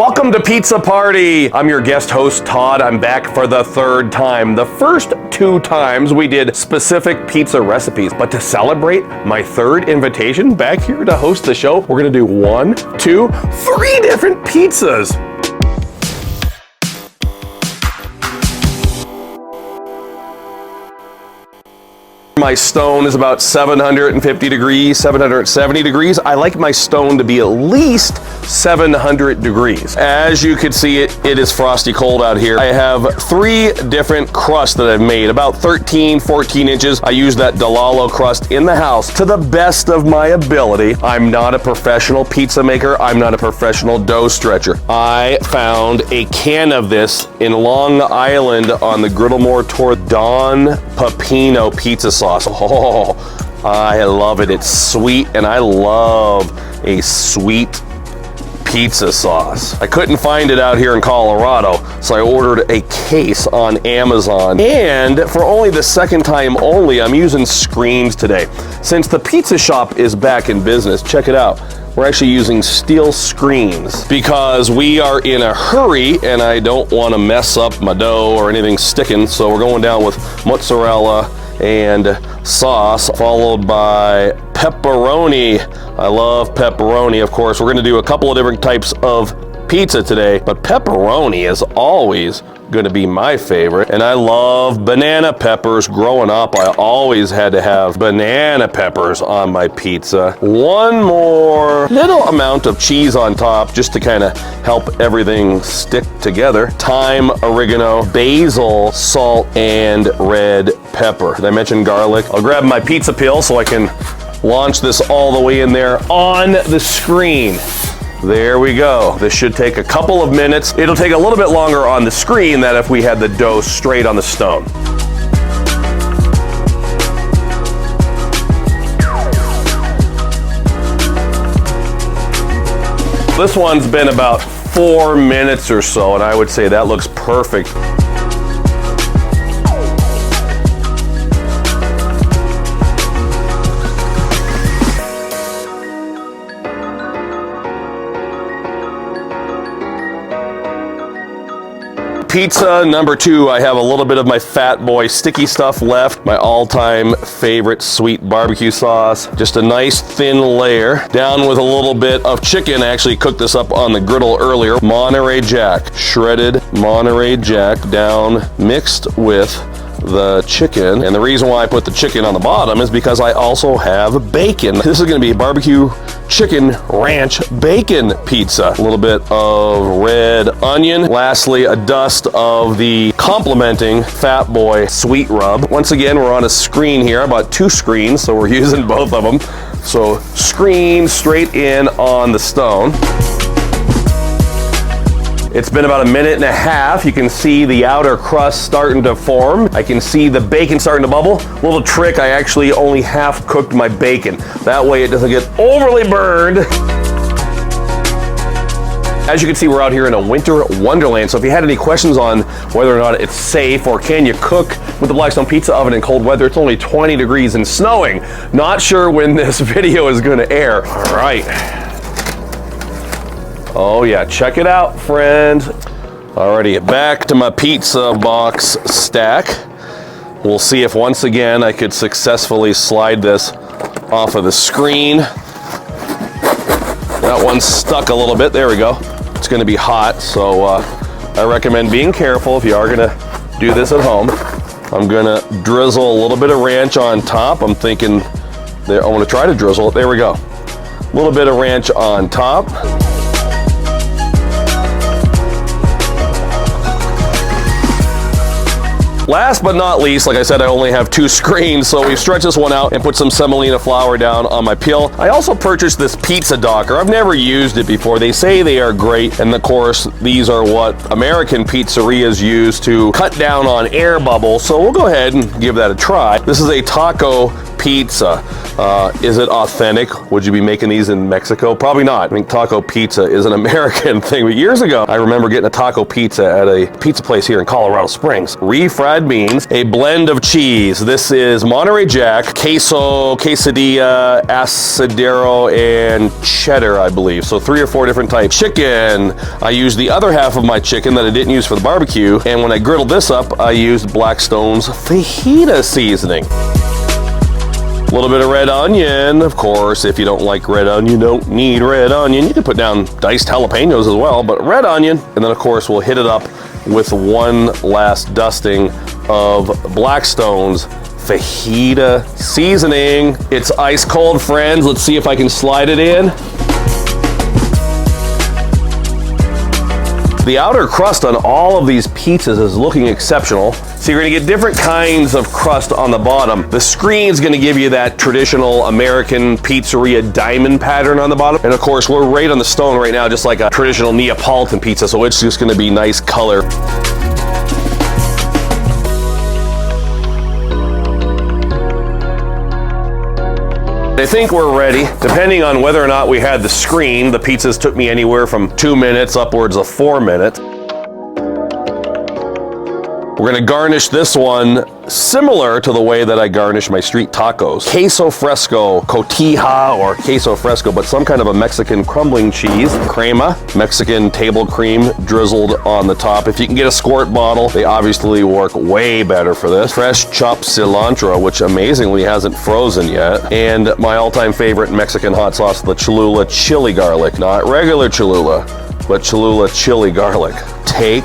Welcome to Pizza Party. I'm your guest host, Todd. I'm back for the third time. The first 2 times we did specific pizza recipes, but to celebrate my third invitation back here to host the show, we're gonna do 1, 2, 3 different pizzas. My stone is about 750 degrees, 770 degrees. I like my stone to be at least 700 degrees. As you can see, it is frosty cold out here. I have 3 different crusts that I've made, about 13, 14 inches. I use that Delalo crust in the house to the best of my ability. I'm not a professional pizza maker. I'm not a professional dough stretcher. I found a can of this in Long Island on the Griddle Tour Don Pepino pizza sauce. Oh, I love it. It's sweet, and I love a sweet pizza sauce. I couldn't find it out here in Colorado, so I ordered a case on Amazon. And for only the second time only, I'm using screens today. Since the pizza shop is back in business, check it out. We're actually using steel screens because we are in a hurry and I don't want to mess up my dough or anything sticking. So we're going down with mozzarella and sauce, followed by pepperoni. I love pepperoni, of course. We're gonna do a couple of different types of pizza today, but pepperoni is always gonna be my favorite. And I love banana peppers. Growing up, I always had to have banana peppers on my pizza. One more little amount of cheese on top just to kind of help everything stick together. Thyme, oregano, basil, salt, and red pepper. Did I mention garlic? I'll grab my pizza peel so I can launch this all the way in there on the screen. There we go. This should take a couple of minutes. It'll take a little bit longer on the screen than if we had the dough straight on the stone. This one's been about 4 minutes or so, and I would say that looks perfect. Pizza number 2, I have a little bit of my Fat Boy sticky stuff left, my all-time favorite sweet barbecue sauce. Just a nice thin layer, down with a little bit of chicken. I actually cooked this up on the griddle earlier. Monterey Jack, shredded Monterey Jack down, mixed with the chicken. And the reason why I put the chicken on the bottom is because I also have bacon. This is gonna be barbecue chicken ranch bacon pizza. A little bit of red onion. Lastly, a dust of the complementing Fat Boy sweet rub. Once again, we're on a screen here. I bought 2 screens, so we're using both of them. So screen straight in on the stone. It's been about 1.5 minutes. You can see the outer crust starting to form. I can see the bacon starting to bubble. Little trick, I actually only half cooked my bacon. That way it doesn't get overly burned. As you can see, we're out here in a winter wonderland. So if you had any questions on whether or not it's safe or can you cook with the Blackstone pizza oven in cold weather, it's only 20 degrees and snowing. Not sure when this video is gonna air. All right. Oh yeah, check it out, friends. Alrighty, back to my pizza box stack. We'll see if once again I could successfully slide this off of the screen. That one's stuck a little bit, there we go. It's gonna be hot, so I recommend being careful if you are gonna do this at home. I'm gonna drizzle a little bit of ranch on top. I'm thinking, I wanna try to drizzle it, there we go. A little bit of ranch on top. Last but not least, like I said, I only have 2 screens, so we stretched this one out and put some semolina flour down on my peel. I also purchased this pizza docker. I've never used it before. They say they are great, and of course, these are what American pizzerias use to cut down on air bubbles, so we'll go ahead and give that a try. This is a taco pizza. Is it authentic? Would you be making these in Mexico? Probably not. I think taco pizza is an American thing. But years ago, I remember getting a taco pizza at a pizza place here in Colorado Springs. Refried beans, a blend of cheese. This is Monterey Jack, queso, quesadilla, asadero, and cheddar, I believe. So 3 or 4 different types. Chicken. I used the other half of my chicken that I didn't use for the barbecue. And when I griddled this up, I used Blackstone's fajita seasoning. A little bit of red onion. Of course, if you don't like red onion, you don't need red onion. You can put down diced jalapenos as well, but red onion. And then, of course, we'll hit it up with one last dusting of Blackstone's fajita seasoning. It's ice cold, friends. Let's see if I can slide it in. The outer crust on all of these pizzas is looking exceptional. So you're gonna get different kinds of crust on the bottom. The screen's gonna give you that traditional American pizzeria diamond pattern on the bottom. And of course, we're right on the stone right now, just like a traditional Neapolitan pizza, so it's just gonna be nice color. I think we're ready. Depending on whether or not we had the screen, the pizzas took me anywhere from 2 minutes upwards of 4 minutes. We're gonna garnish this one similar to the way that I garnish my street tacos. Queso fresco, cotija, or queso fresco, but some kind of a Mexican crumbling cheese. Crema, Mexican table cream drizzled on the top. If you can get a squirt bottle, they obviously work way better for this. Fresh chopped cilantro, which amazingly hasn't frozen yet. And my all-time favorite Mexican hot sauce, the Cholula chili garlic. Not regular Cholula, but Cholula chili garlic. Take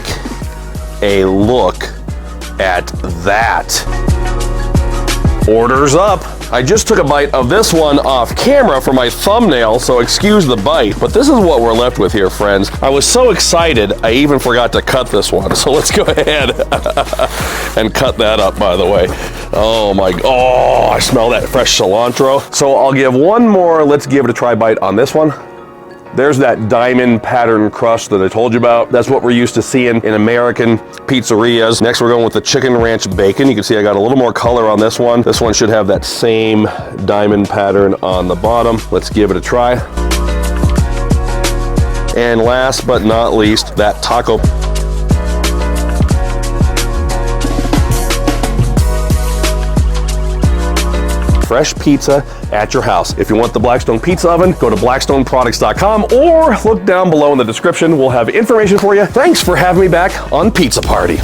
a look at that. Orders up. I just took a bite of this one off camera for my thumbnail, so excuse the bite, but this is what we're left with here, friends. I was so excited, I even forgot to cut this one, so let's go ahead and cut that up, by the way. Oh I smell that fresh cilantro. So I'll give one more, let's give it a try bite on this one. There's that diamond pattern crust that I told you about. That's what we're used to seeing in American pizzerias. Next, we're going with the chicken ranch bacon. You can see I got a little more color on this one. This one should have that same diamond pattern on the bottom. Let's give it a try. And last but not least, that taco. Fresh pizza at your house. If you want the Blackstone Pizza Oven, go to blackstoneproducts.com or look down below in the description. We'll have information for you. Thanks for having me back on Pizza Party.